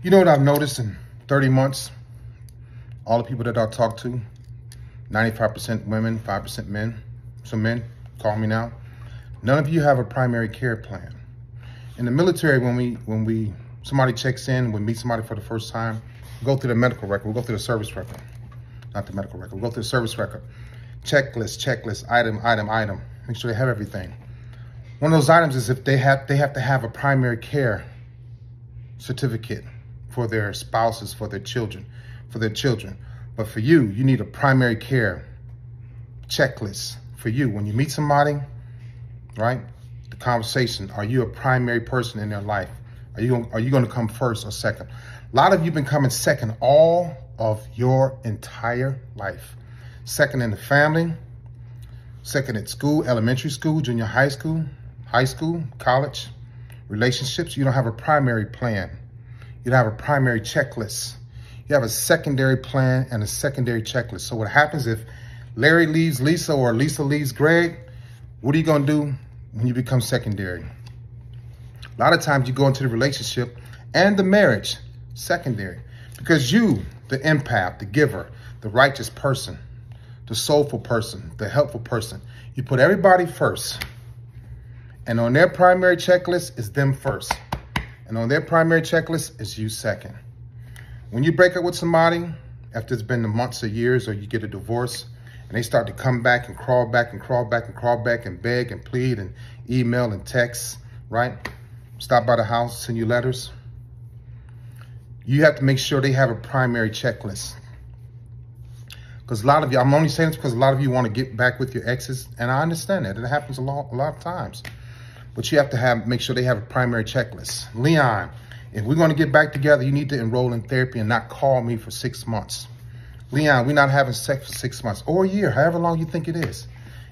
You know what I've noticed in 30 months? All the people that I talk to, 95% women, 5% men. Some men call me now. None of you have a primary care plan. In the military, when somebody checks in, we meet somebody for the first time, we go through the medical record, we go through the service record. Not the medical record, we go through the service record. Checklist, item. Make sure they have everything. One of those items is if they have to have a primary care certificate for their spouses, for their children. But for you, you need a primary care checklist for you. When you meet somebody, right? The conversation, are you a primary person in their life? Are you going to come first or second? A lot of you been coming second all of your entire life. Second in the family, second at school, elementary school, junior high school, college, relationships. You don't have a primary plan. You don't have a primary checklist. You have a secondary plan and a secondary checklist. So what happens if Larry leaves Lisa or Lisa leaves Greg? What are you going to do when you become secondary? A lot of times you go into the relationship and the marriage secondary because you, the empath, the giver, the righteous person, the soulful person, the helpful person, you put everybody first. And on their primary checklist is them first. And on their primary checklist is you second. When you break up with somebody, after it's been the months or years, or you get a divorce, and they start to come back and crawl back and beg and plead and email and text, right? Stop by the house, send you letters. You have to make sure they have a primary checklist. Because a lot of you, I'm only saying this because a lot of you want to get back with your exes, and I understand that. It happens a lot of times. But you have to make sure they have a primary checklist. Leon, if we're going to get back together, you need to enroll in therapy and not call me for 6 months. Leon, we're not having sex for 6 months or a year, however long you think it is.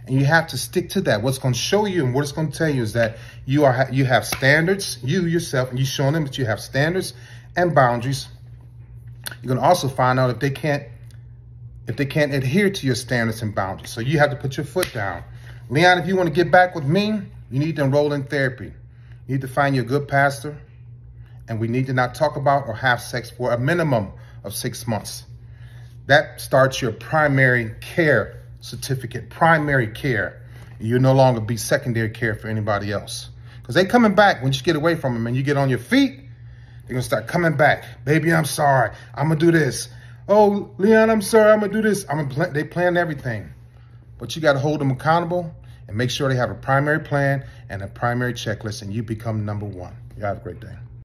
And you have to stick to that. What's going to show you and what it's going to tell you is that you have standards, you yourself, and you're showing them that you have standards and boundaries. You're going to also find out if they can't adhere to your standards and boundaries. So you have to put your foot down. Leon, if you want to get back with me, you need to enroll in therapy. You need to find you a good pastor. And we need to not talk about or have sex for a minimum of 6 months. That starts your primary care certificate, primary care. You'll no longer be secondary care for anybody else. Because they coming back once you get away from them and you get on your feet, they're going to start coming back. Baby, I'm sorry. I'm going to do this. Oh, Leon, I'm sorry. I'm going to do this. They plan everything. But you got to hold them accountable and make sure they have a primary plan and a primary checklist, and you become number one. You have a great day.